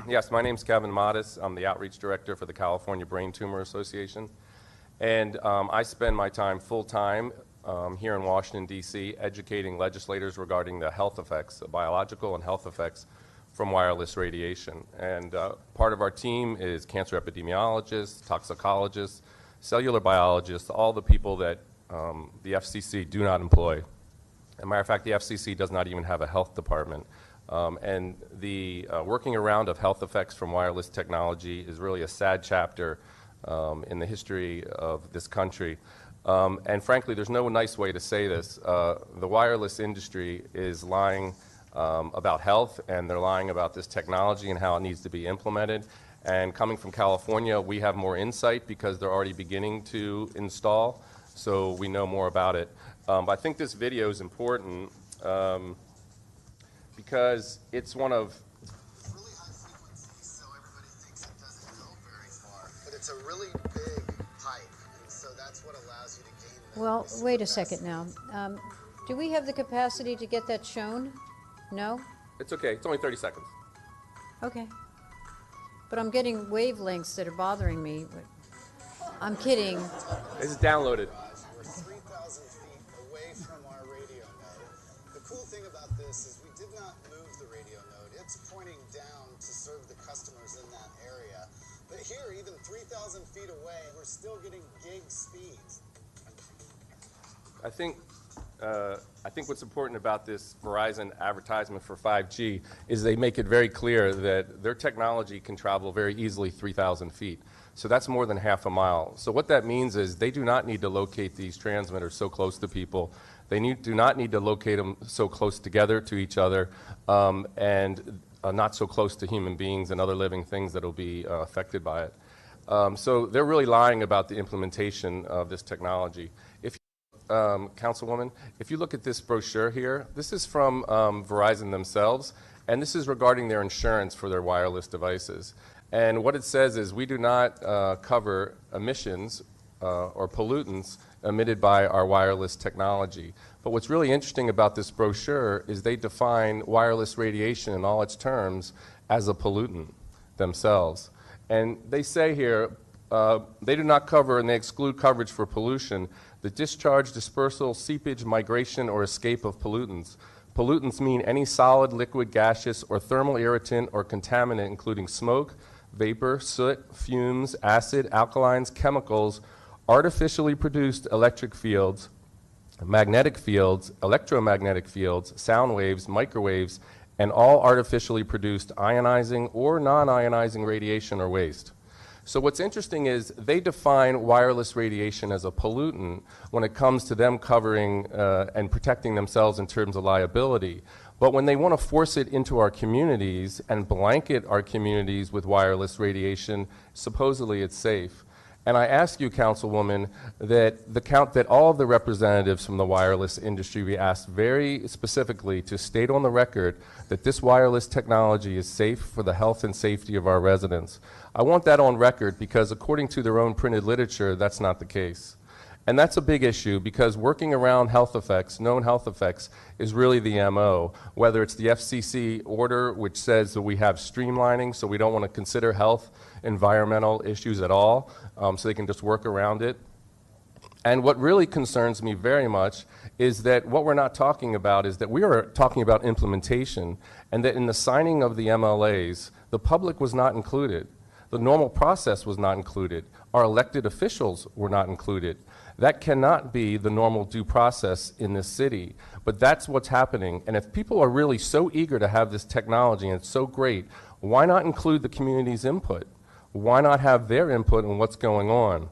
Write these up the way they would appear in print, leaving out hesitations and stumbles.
Yes, my name's Kevin Mottus. I'm the Outreach Director for the California Brain Tumor Association. And I spend my time full-time here in Washington, D.C., educating legislators regarding the health effects, the biological and health effects from wireless radiation. And part of our team is cancer epidemiologists, toxicologists, cellular biologists, all the people that the FCC do not employ. As a matter of fact, the FCC does not even have a health department. And the working around of health effects from wireless technology is really a sad chapter in the history of this country. And frankly, there's no nice way to say this. The wireless industry is lying about health, and they're lying about this technology and how it needs to be implemented. And coming from California, we have more insight because they're already beginning to install, so we know more about it. But I think this video is important because it's one of really high frequency, so everybody thinks it doesn't go very far. But it's a really big pipe, and so that's what allows you to gain the Well, wait a second now. Do we have the capacity to get that shown? No? it's okay. It's only 30 seconds. Okay. But I'm getting wavelengths that are bothering me. I'm kidding. This is downloaded. We're 3,000 feet away from our radio node. The cool thing about this is we did not move the radio node. It's pointing down to serve the customers in that area. But here, even 3,000 feet away, we're still getting gig speeds. I think what's important about this Verizon advertisement for 5G is they make it very clear that their technology can travel very easily 3,000 feet. So that's more than half a mile. So what that means is they do not need to locate these transmitters so close to people. They do not need to locate them so close together to each other and not so close to human beings and other living things that will be affected by it. So they're really lying about the implementation of this technology. Councilwoman, if you look at this brochure here, this is from Verizon themselves, and this is regarding their insurance for their wireless devices. And what it says is we do not cover emissions or pollutants emitted by our wireless technology. But what's really interesting about this brochure is they define wireless radiation in all its terms as a pollutant themselves. And they say here, they do not cover and they exclude coverage for pollution, the discharge, dispersal, seepage, migration, or escape of pollutants. Pollutants mean any solid, liquid, gaseous, or thermal irritant or contaminant, including smoke, vapor, soot, fumes, acid, alkalines, chemicals, artificially produced electric fields, magnetic fields, electromagnetic fields, sound waves, microwaves, and all artificially produced ionizing or non-ionizing radiation or waste. So what's interesting is they define wireless radiation as a pollutant when it comes to them covering and protecting themselves in terms of liability. But when they want to force it into our communities and blanket our communities with wireless radiation, supposedly it's safe. And I ask you, Councilwoman, that all of the representatives from the wireless industry be asked very specifically to state on the record that this wireless technology is safe for the health and safety of our residents. I want that on record because according to their own printed literature, that's not the case. And that's a big issue because working around health effects, known health effects, is really the MO. Whether it's the FCC order, which says that we have streamlining, so we don't want to consider health, environmental issues at all, so they can just work around it. And what really concerns me very much is that what we're not talking about is that we are talking about implementation, and that in the signing of the MLAs, the public was not included. The normal process was not included. Our elected officials were not included. That cannot be the normal due process in this city, but that's what's happening. And if people are really so eager to have this technology and it's so great, why not include the community's input? Why not have their input on what's going on?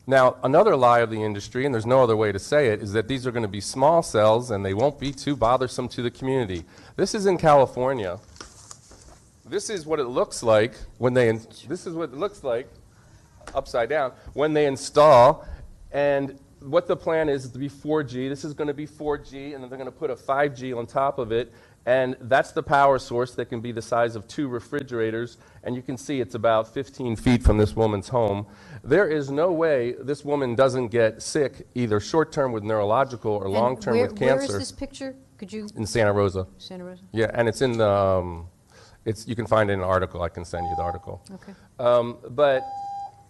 Now, another lie of the industry, and there's no other way to say it, is that these are going to be small cells and they won't be too bothersome to the community. This is in California. This is what it looks like when upside down, when they install. And what the plan is to be 4G. This is going to be 4G, and then they're going to put a 5G on top of it. And that's the power source that can be the size of 2 refrigerators. And you can see it's about 15 feet from this woman's home. There is no way this woman doesn't get sick, either short-term with neurological or long-term with cancer. Where is this picture? Could you? In Santa Rosa. Santa Rosa? Yeah, and it's in You can find it in an article. I can send you the article. Okay.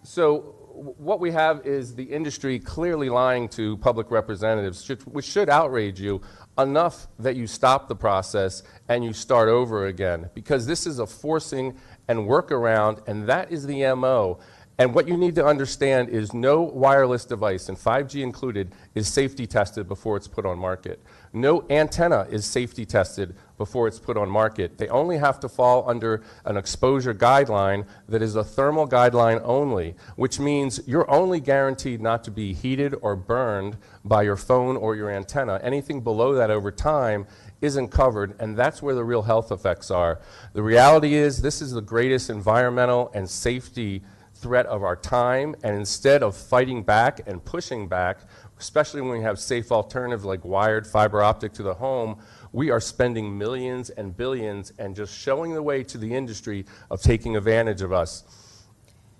So what we have is the industry clearly lying to public representatives, which should outrage you enough that you stop the process and you start over again, because this is a forcing and workaround, and that is the MO. And what you need to understand is no wireless device, and 5G included, is safety tested before it's put on market. No antenna is safety tested before it's put on market. They only have to fall under an exposure guideline that is a thermal guideline only, which means you're only guaranteed not to be heated or burned by your phone or your antenna. Anything below that over time isn't covered, and that's where the real health effects are. The reality is this is the greatest environmental and safety threat of our time, and instead of fighting back and pushing back, especially when we have safe alternatives like wired fiber optic to the home, we are spending millions and billions and just showing the way to the industry of taking advantage of us.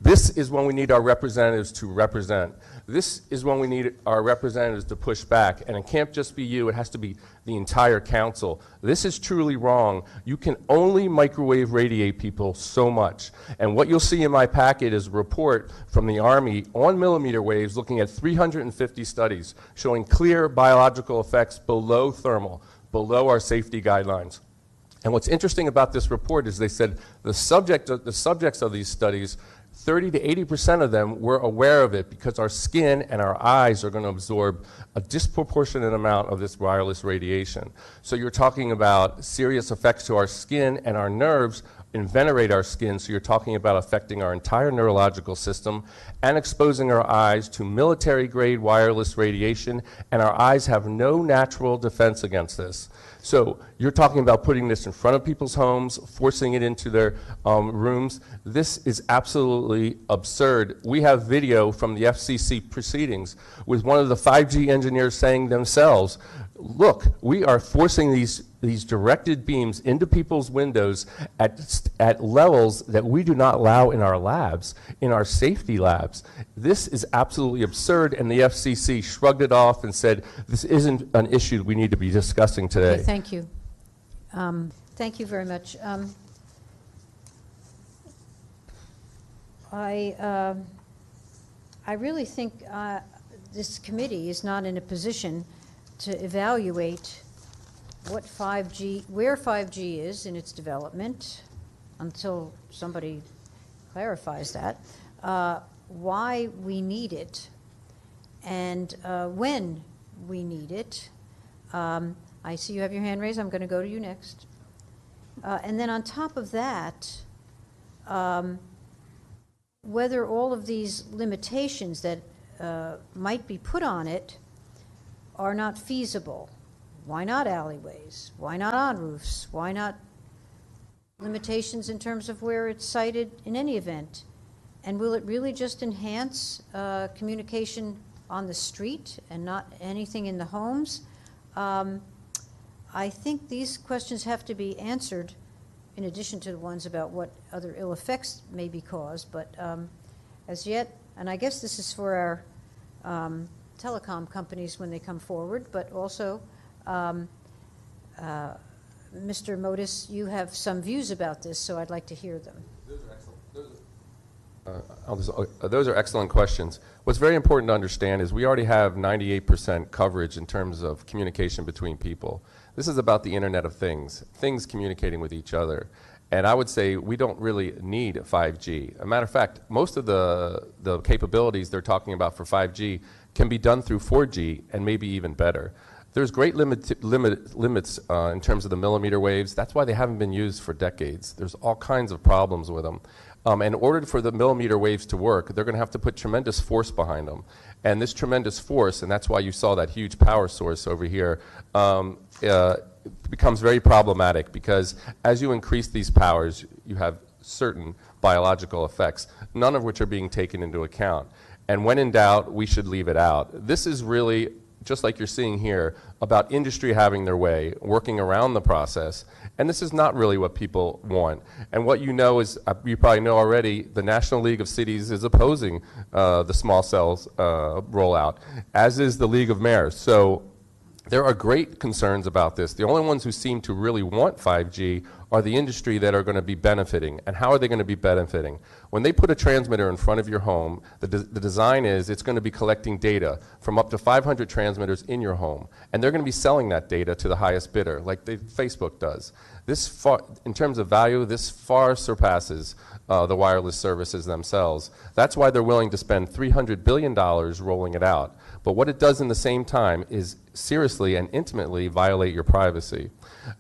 This is when we need our representatives to represent. This is when we need our representatives to push back. And it can't just be you, it has to be the entire council. This is truly wrong. You can only microwave radiate people so much. And what you'll see in my packet is a report from the Army on millimeter waves looking at 350 studies showing clear biological effects below thermal, below our safety guidelines. And what's interesting about this report is they said the subjects of these studies, 30 to 80% of them were aware of it because our skin and our eyes are going to absorb a disproportionate amount of this wireless radiation. So you're talking about serious effects to our skin and our nerves and venerate our skin, so you're talking about affecting our entire neurological system and exposing our eyes to military-grade wireless radiation, and our eyes have no natural defense against this. So you're talking about putting this in front of people's homes, forcing it into their rooms. This is absolutely absurd. We have video from the FCC proceedings with one of the 5G engineers saying themselves, look, we are forcing these directed beams into people's windows at levels that we do not allow in our labs, in our safety labs. This is absolutely absurd, and the FCC shrugged it off and said, this isn't an issue we need to be discussing today. Okay, thank you. Thank you very much. I really think this committee is not in a position to evaluate what 5G, where 5G is in its development, until somebody clarifies that, why we need it, and when we need it. I see you have your hand raised. I'm going to go to you next. And then on top of that, whether all of these limitations that might be put on it are not feasible. Why not alleyways? Why not on roofs? Why not limitations in terms of where it's sited in any event? And will it really just enhance communication on the street and not anything in the homes? I think these questions have to be answered in addition to the ones about what other ill effects may be caused. But as yet, and I guess this is for our telecom companies when they come forward, but also Mr. Mottus, you have some views about this, so I'd like to hear them. Those are excellent questions. What's very important to understand is we already have 98% coverage in terms of communication between people. This is about the Internet of Things, things communicating with each other. And I would say we don't really need 5G. As a matter of fact, most of the capabilities they're talking about for 5G can be done through 4G and maybe even better. There's great limits in terms of the millimeter waves. That's why they haven't been used for decades. There's all kinds of problems with them. In order for the millimeter waves to work, they're going to have to put tremendous force behind them. And this tremendous force, and that's why you saw that huge power source over here, becomes very problematic, because as you increase these powers, you have certain biological effects, none of which are being taken into account. And when in doubt, we should leave it out. This is really, just like you're seeing here, about industry having their way, working around the process, and this is not really what people want. And what you know is, you probably know already, the National League of Cities is opposing the small cells rollout, as is the League of Mayors. So There are great concerns about this. The only ones who seem to really want 5G are the industry that are going to be benefiting. And how are they going to be benefiting? When they put a transmitter in front of your home, the design is it's going to be collecting data from up to 500 transmitters in your home. And they're going to be selling that data to the highest bidder, like Facebook does. In terms of value, this far surpasses the wireless services themselves. That's why they're willing to spend $300 billion rolling it out. But what it does in the same time is seriously and intimately violate your privacy.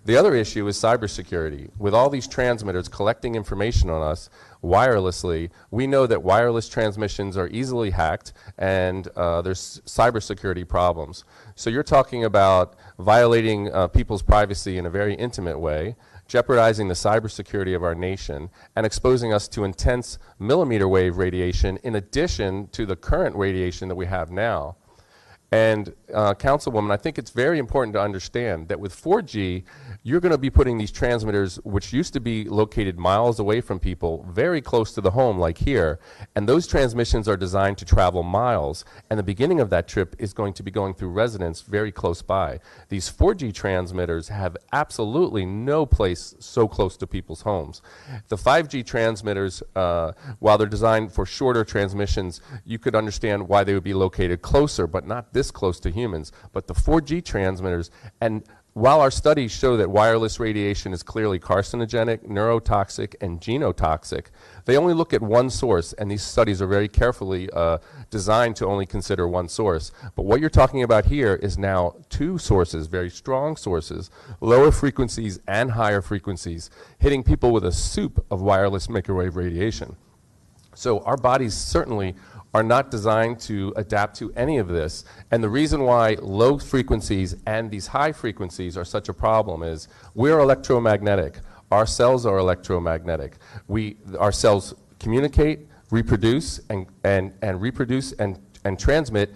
The other issue is cybersecurity. With all these transmitters collecting information on us wirelessly, we know that wireless transmissions are easily hacked, and there's cybersecurity problems. So you're talking about violating people's privacy in a very intimate way, jeopardizing the cybersecurity of our nation, and exposing us to intense millimeter wave radiation in addition to the current radiation that we have now. And Councilwoman, I think it's very important to understand that with 4G, you're going to be putting these transmitters, which used to be located miles away from people, very close to the home, like here. And those transmissions are designed to travel miles. And the beginning of that trip is going to be going through residents very close by. These 4G transmitters have absolutely no place so close to people's homes. The 5G transmitters, while they're designed for shorter transmissions, you could understand why they would be located closer, but not this close to humans. But the 4G transmitters, and while our studies show that wireless radiation is clearly carcinogenic, neurotoxic, and genotoxic, they only look at one source, and these studies are very carefully designed to only consider one source. But what you're talking about here is now two sources, very strong sources, lower frequencies and higher frequencies, hitting people with a soup of wireless microwave radiation. So our bodies certainly are not designed to adapt to any of this. And the reason why low frequencies and these high frequencies are such a problem is we're electromagnetic. Our cells are electromagnetic. Our cells communicate, reproduce, and transmit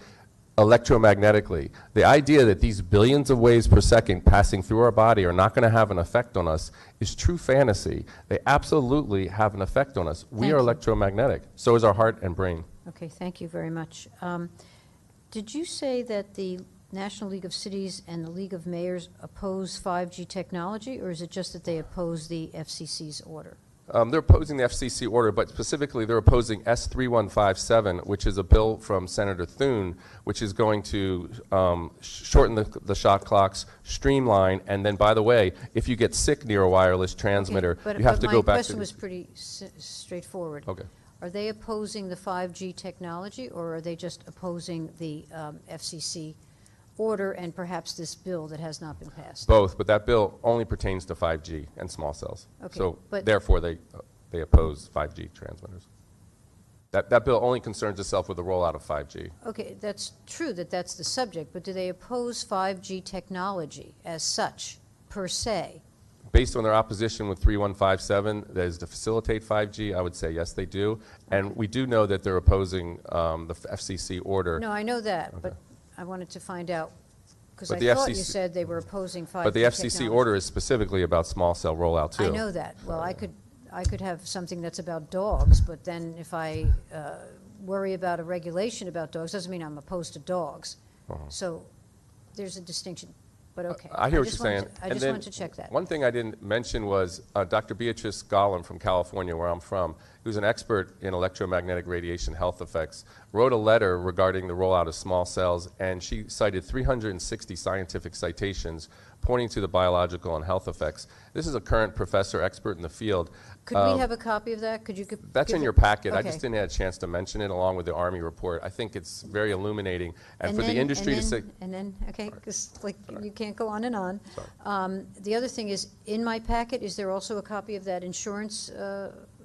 electromagnetically. The idea that these billions of waves per second passing through our body are not going to have an effect on us is true fantasy. They absolutely have an effect on us. We are electromagnetic. So is our heart and brain. Okay, thank you very much. Did you say that the National League of Cities and the League of Mayors oppose 5G technology, or is it just that they oppose the FCC's order? They're opposing the FCC order, but specifically they're opposing S3157, which is a bill from Senator Thune, which is going to shorten the shot clocks, streamline, and then, by the way, if you get sick near a wireless transmitter, you have to go back to... But my question was pretty straightforward. Okay. Are they opposing the 5G technology, or are they just opposing the FCC order and perhaps this bill that has not been passed? Both, but that bill only pertains to 5G and small cells. Okay, so but therefore they oppose 5G transmitters. That bill only concerns itself with the rollout of 5G. Okay, that's true that that's the subject, but do they oppose 5G technology as such, per se? Based on their opposition with 3157, that is to facilitate 5G, I would say yes, they do. And we do know that they're opposing the FCC order. No, I know that, Okay. but I wanted to find out, because But I the thought you FCC said they were opposing 5G But the FCC technology. order is specifically about small cell rollout, too. I know that. Well, I could have something that's about dogs, but then if I worry about a regulation about dogs, doesn't mean I'm opposed to dogs. So there's a distinction. But okay. I hear what you're saying. I just wanted to check that. One thing I didn't mention was Dr. Beatrice Gollum from California, where I'm from, who's an expert in electromagnetic radiation health effects, wrote a letter regarding the rollout of small cells, and she cited 360 scientific citations pointing to the biological and health effects. This is a current professor expert in the field. Could we have a copy of that? Could you That's give in it- your packet. I Okay. just didn't have a chance to mention it along with the Army report. I think it's very illuminating. And for the industry to say... And then, okay, because like you can't go on and on. Sorry. The other thing is, in my packet, is there also a copy of that insurance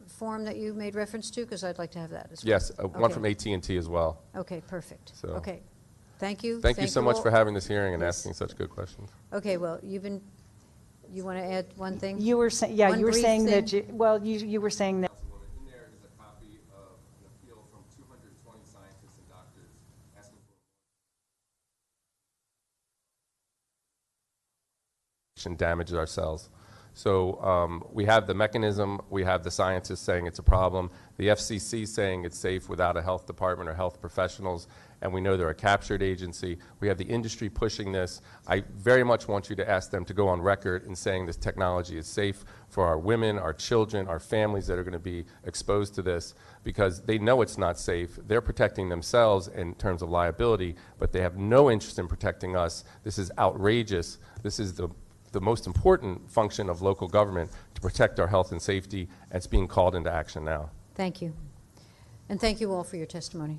form that you made reference to? Because I'd like to have that as well. Yes, one Okay. from AT&T as well. Okay, perfect. So- Okay, thank you. Thank you so much all. for having this hearing and Yes. asking such good questions. Okay, well, you want to add one thing? You were saying, yeah, One you were brief saying that, thing? you were saying that. In there is a copy of an appeal from 220 scientists and doctors asking for damages our cells. So we have the mechanism, we have the scientists saying it's a problem, the FCC saying it's safe without a health department or health professionals, and we know they're a captured agency. We have the industry pushing this. I very much want you to ask them to go on record in saying this technology is safe for our women, our children, our families that are going to be exposed to this, because they know it's not safe. They're protecting themselves in terms of liability, but they have no interest in protecting us. This is outrageous. This is the most important function of local government, to protect our health and safety, and it's being called into action now. Thank you. And thank you all for your testimony.